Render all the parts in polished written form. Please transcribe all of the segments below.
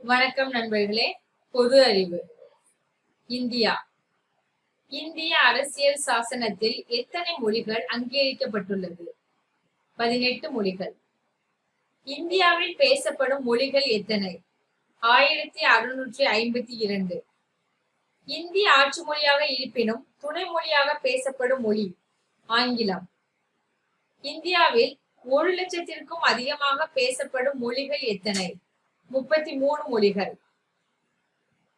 வணக்கம் நண்பர்களே. பொது அறிவு. இந்தியா இந்திய அரசியல் சாசனத்தில் எத்தனை மொழிகள் அங்கீகரிக்கப்பட்டுள்ளது? 18 மொழிகள். இந்தியாவில் பேசப்படும் மொழிகள் எத்தனை? 1652. இந்திய ஆட்சி மொழியாக இருப்பினும் துணை மொழியாக பேசப்படும் மொழி ஆங்கிலம். இந்தியாவில் 1,00,000க்கும் அதிகமாக பேசப்படும் மொழிகள் எத்தனை? 33 மொழிகள்.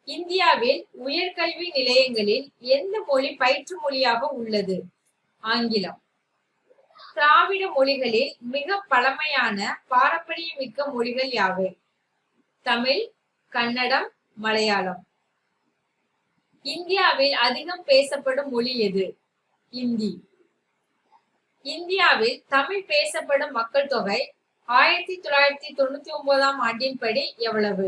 இந்தியாவில் உயர்கல்வி நிலையங்களில் எந்த மொழி பயிற்று மொழியாக உள்ளது? ஆங்கிலம். திராவிட மொழிகளில் மிக பழமையான பாரம்பரியமிக்க மொழிகள் யாவை? தமிழ், கன்னடம், மலையாளம். இந்தியாவில் அதிகம் பேசப்படும் மொழி எது? இந்தி. இந்தியாவில் தமிழ் பேசப்படும் மக்கள் தொகை 1999 ஆண்டின்படி எவ்வளவு?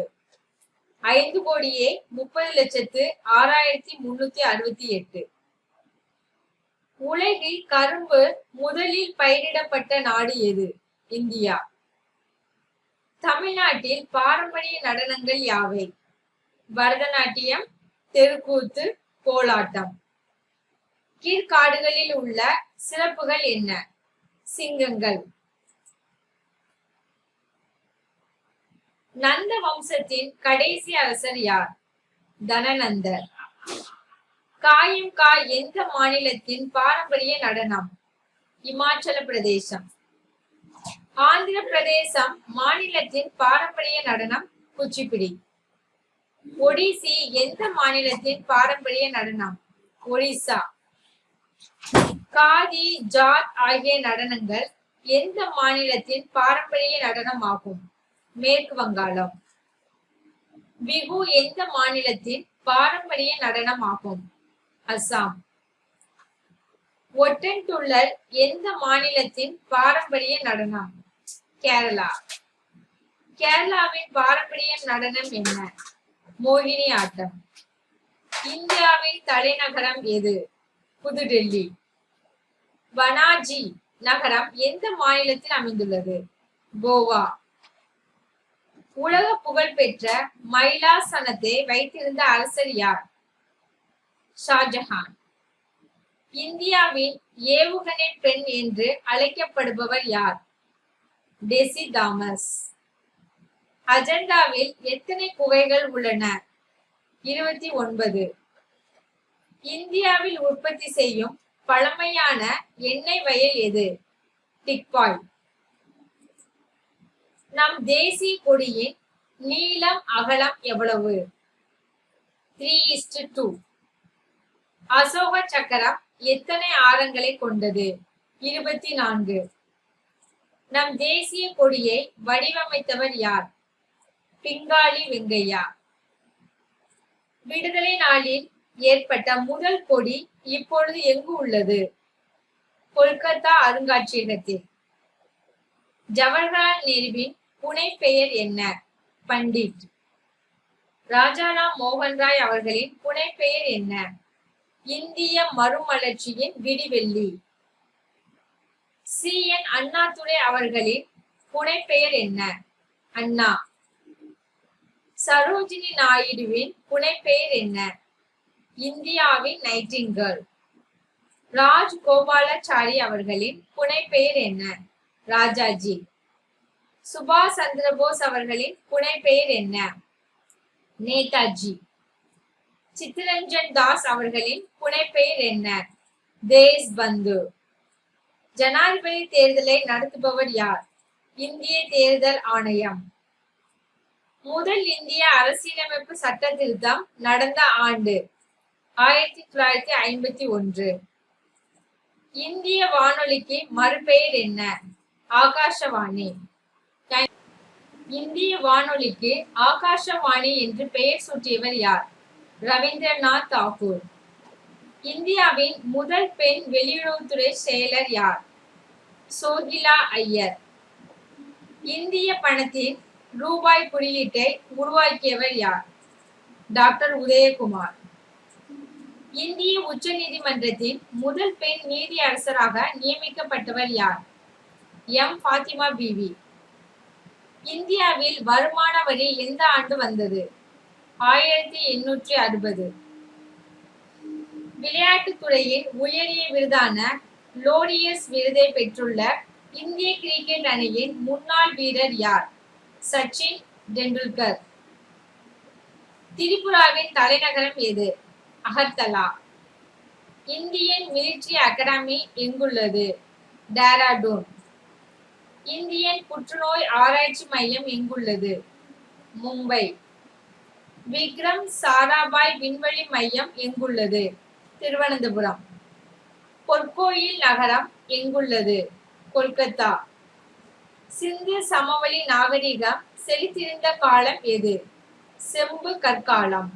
5,30,60,368. உலகில் கரும்பு முதலில் பயிரிடப்பட்ட நாடு எது? இந்தியா. தமிழ்நாட்டில் பாரம்பரிய நடனங்கள் யாவை? பரதநாட்டியம், தெருக்கூத்து, கோலாட்டம். கீழ்காடுகளில் உள்ள சிறப்புகள் என்ன? சிங்கங்கள். நந்த வம்சத்தின் கடைசி அரசர் யார்? தனநந்தர். காயம் கா எந்த மாநிலத்தின் பாரம்பரிய நடனம்? இமாச்சல பிரதேசம். ஆந்திர பிரதேசம் மாநிலத்தின் பாரம்பரிய நடனம் குச்சிப்பிடி. ஒடிசி எந்த மாநிலத்தின் பாரம்பரிய நடனம்? ஒடிசா. காதி, ஜாத் ஆகிய நடனங்கள் எந்த மாநிலத்தின் பாரம்பரிய நடனம் ஆகும்? மேற்கு வங்காளம். பிகு எந்த மாநிலத்தின் பாரம்பரிய நடனம் ஆகும்? அசாம். ஒட்டன்துள்ளல் எந்த மாநிலத்தின் பாரம்பரிய நடனம்? கேரளா. கேரளாவின் பாரம்பரிய நடனம் என்ன? மோகினி ஆட்டம். இந்தியாவின் தலைநகரம் எது? புதுடெல்லி. பனாஜி நகரம் எந்த மாநிலத்தில் அமைந்துள்ளது? கோவா. உலக புகழ் பெற்ற மயிலாசனத்தை வைத்திருந்த அரசர் யார்? ஷாஜஹான். இந்தியாவின் ஏவுகணை பெண் என்று அழைக்கப்படுபவர் யார்? Deci Thomas. அஜந்தாவில் எத்தனை குகைகள் உள்ளன? 29. இந்தியாவில் உற்பத்தி செய்யும் பழமையான எண்ணெய் வயல் எது? டிக்பாய். நம் தேசிய கொடியின் நீளம் அகலம் எவ்வளவு? 3:2. அசோக சக்கரம் எத்தனை ஆரங்களை கொண்டது? 24. நம் தேசிய கொடியை வடிவமைத்தவர் யார்? பிங்காலி வெங்கையா. விடுதலை நாளில் ஏற்பட்ட முதல் கொடி இப்பொழுது எங்கு உள்ளது? கொல்கத்தா அருங்காட்சியகத்தில். ஜவஹர்லால் நேருவின் புனை பெயர் என்ன? பண்டிட். ராஜாராம் மோகன் ராய் அவர்களின் புனை பெயர் என்ன? இந்திய மறுமலர்ச்சியின் விடிவெள்ளி. சி.என். அண்ணாதுரை அவர்களின் புனை பெயர் என்ன? அண்ணா. சரோஜினி நாயுடுவின் புனை பெயர் என்ன? இந்தியாவின் நைட்டிங்கேல். ராஜ்கோபாலாச்சாரி அவர்களின் புனை பெயர் என்ன? ராஜாஜி. சுபாஷ் சந்திர போஸ் அவர்களின் புனை பெயர் என்ன? நேதாஜி. சித்தரஞ்சன் தாஸ் அவர்களின் புனை பெயர் என்ன? தேஷ் பந்து. ஜனாதிபதி தேர்தலை நடத்துபவர் யார்? இந்திய தேர்தல் ஆணையம். முதல் இந்திய அரசியலமைப்பு சட்ட திருத்தம் நடந்த ஆண்டு 1951. இந்திய வானொலிக்கு மறுபெயர் என்ன? ஆகாஷவாணி. இந்திய வானொலிக்கு ஆகாஷவாணி என்று பெயர் சூட்டியவர் யார்? ரவீந்திரநாத் தாகூர். இந்தியாவின் முதல் பெண் வெளியுறவுத்துறை செயலர் யார்? சோஹிலா ஐயர். இந்திய பணத்தின் ரூபாய் குறியீட்டை உருவாக்கியவர் யார்? டாக்டர் உதயகுமார். இந்திய உச்ச நீதிமன்றத்தின் முதல் பெண் நீதி அரசராக நியமிக்கப்பட்டவர் யார்? எம். ஃபாத்திமா பீவி. இந்தியாவில் வருமான வரி எந்த ஆண்டு வந்தது? 1860. விளையாட்டுத் துறையின் உயரிய விருதான லோரியஸ் விருதை பெற்றுள்ள இந்திய கிரிக்கெட் அணியின் முன்னாள் வீரர் யார்? சச்சின் டெண்டுல்கர். திரிபுராவின் தலைநகரம் எது? அகர்தலா. இந்தியன் மிலிட்டரி அகாடமி எங்குள்ளது? டேராடூன். இந்தியன் புற்றுநோய் ஆராய்ச்சி மையம் எங்குள்ளது? மும்பை. விக்ரம் சாராபாய் விண்வெளி மையம் எங்குள்ளது? திருவனந்தபுரம். பொற்கோயில் நகரம் எங்குள்ளது? கொல்கத்தா. சிந்து சமவெளி நாகரிகம் செழித்திருந்த காலம் எது? செம்பு கற்காலம்.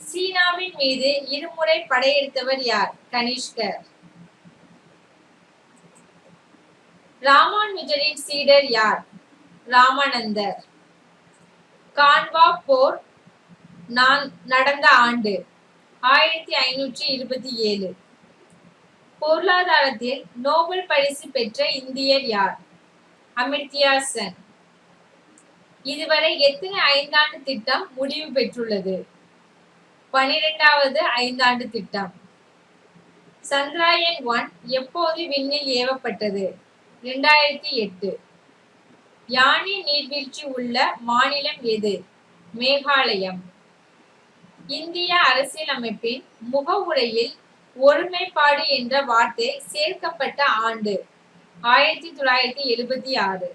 சீனாவின் மீது இருமுறை படையெடுத்தவர் யார்? கனிஷ்கர். ராமானுஜரின் சீடர் யார்? ராமானந்தர். கான்வா போர் நடந்த ஆண்டு? 1527. பொருளாதாரத்தில் நோபல் பரிசு பெற்ற இந்தியர் யார்? அமர்த்தியா சென். இதுவரை எத்தனை ஐந்தாண்டு திட்டம் முடிவு பெற்றுள்ளது? 12வது ஐந்தாண்டு திட்டம். சந்திராயன் 1 எப்போது விண்ணில் ஏவப்பட்டது? 2008. யானி நீர்வீழ்ச்சி உள்ள மாநிலம் எது? மேகாலயம். இந்திய அரசியலமைப்பின் முகவுரையில் ஒருமைப்பாடு என்ற வார்த்தை சேர்க்கப்பட்ட ஆண்டு? 1976.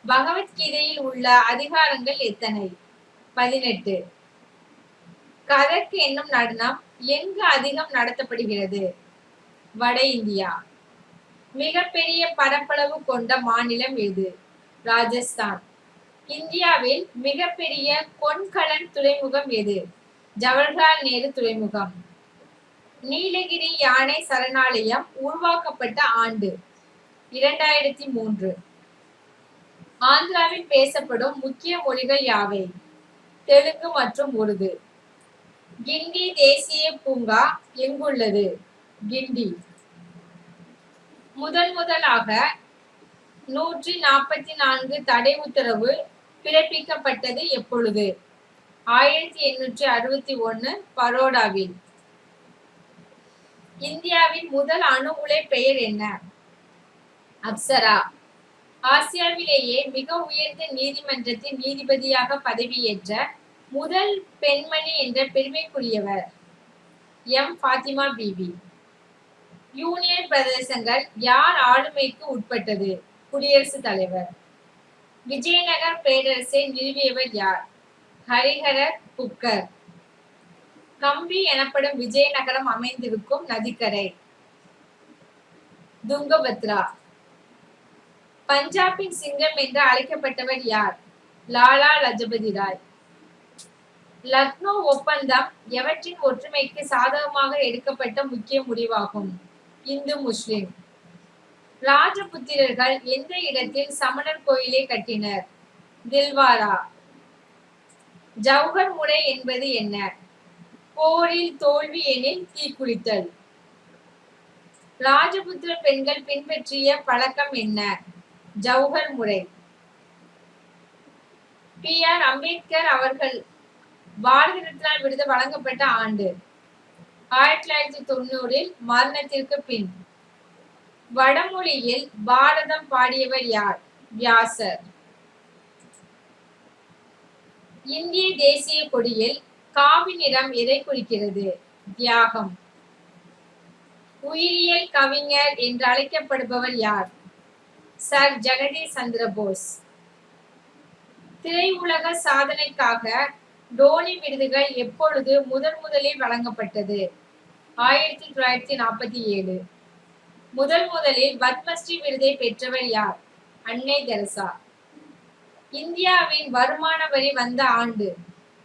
பகவத்கீதையில் உள்ள அதிகாரங்கள் எத்தனை? 18. கதக் என்னும் நடனம் எங்கு அதிகம் நடத்தப்படுகிறது? வட இந்தியா. மிகப்பெரிய பரப்பளவு கொண்ட மாநிலம் எது? ராஜஸ்தான். இந்தியாவில் மிகப்பெரிய கொன்கலன் துறைமுகம் எது? ஜவஹர்லால் நேரு துறைமுகம். நீலகிரி யானை சரணாலயம் உருவாக்கப்பட்ட ஆண்டு? 2003. ஆந்திராவில் பேசப்படும் முக்கிய மொழிகள் யாவை? தெலுங்கு மற்றும் உருது. கிண்டி தேசிய பூங்கா எங்குள்ளது? கிண்டி. முதலாக 144 தடை உத்தரவு பிறப்பிக்கப்பட்டது எப்பொழுது? 1861 பரோடாவில். இந்தியாவின் முதல் அணு உலை பெயர் என்ன? அப்சரா. ஆசியாவிலேயே மிக உயர்ந்த நீதிமன்றத்தின் நீதிபதியாக பதவியேற்ற முதல் பெண்மணி என்ற பெருமைக்குரியவர்? எம் ஃபாத்திமா பீவி. யூனியன் பிரதேசங்கள் யார் ஆளுமைக்கு உட்பட்டது? குடியரசுத் தலைவர். விஜயநகர் பேரரசை நிறுவியவர் யார்? ஹரிஹர புக்கர். கம்பி எனப்படும் விஜயநகரம் அமைந்திருக்கும் நதிக்கரை? துங்கபத்ரா. பஞ்சாபின் சிங்கம் என்று அழைக்கப்பட்டவர் யார்? லாலா லஜபதி ராய். லக்னோ ஒப்பந்தம் எவற்றின் ஒற்றுமைக்கு சாதகமாக எடுக்கப்பட்ட முக்கிய முடிவாகும்? இந்து முஸ்லிம். ராஜபுத்திரர்கள் எந்த இடத்தில் சமணர் கோயிலை கட்டினர்? தில்வாரா. ஜௌஹர் முறை என்பது என்ன? போரில் தோல்வி எனில் தீக்குளித்தல். ராஜபுத்திர பெண்கள் பின்பற்றிய பழக்கம் என்ன? ஜௌஹர் முறை. பி.ஆர். அம்பேத்கர் அவர்கள் பாரத ரத்னா விருது வழங்கப்பட்ட ஆண்டு? 1990. மரணத்திற்கு பின். வடமொழியில் பாரதம் பாடியவர் யார்? வியாசர். இந்திய தேசிய கொடியில் காவி நிறம் எதை குறிக்கிறது? தியாகம். உயிரியல் கவிஞர் என்று அழைக்கப்படுபவர் யார்? சர் ஜெகதீஷ் சந்திர போஸ். திரையுலக சாதனைக்காக டோனி விருதுகள் எப்பொழுது முதலில் வழங்கப்பட்டது? 1947. முதலில் பத்மஸ்ரீ விருதை பெற்றவர் யார்? அன்னை தெரசா. இந்தியாவின் வருமான வரி வந்த ஆண்டு?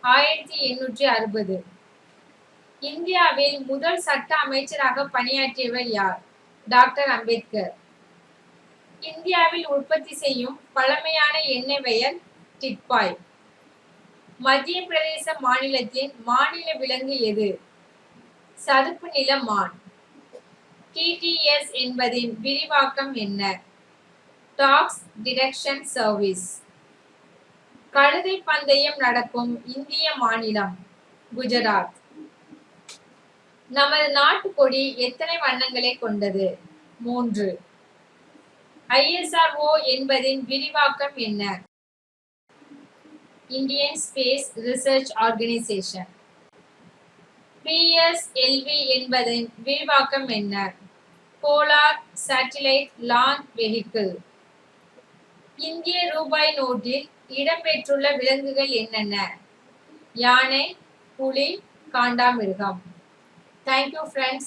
1860. இந்தியாவில் முதல் சட்ட அமைச்சராக பணியாற்றியவர் யார்? டாக்டர் அம்பேத்கர். இந்தியாவில் உற்பத்தி செய்யும் பழமையான எண்ணெய் வயல் டிட்பாய். மத்திய பிரதேச மாநிலத்தின் மாநில விலங்கு எது? சதுப்பு நில மான். டிடிஎஸ் என்பதின் விரிவாக்கம் என்ன? Tax detection service. கழுதை பந்தயம் நடக்கும் இந்திய மாநிலம் குஜராத். நமது நாட்டு கொடி எத்தனை வண்ணங்களை கொண்டது? 3. ISRO என்பதின் விரிவாக்கம் என்ன? Indian space research organisation. PSLV என்பதன் விரிவாக்கம் என்ன? Polar satellite launch vehicle. இந்திய ரூபாய் நோட்டில் இடம்பெற்றுள்ள விலங்குகள் என்னென்ன? யானை, புலி, காண்டாமிருகம். Thank you friends.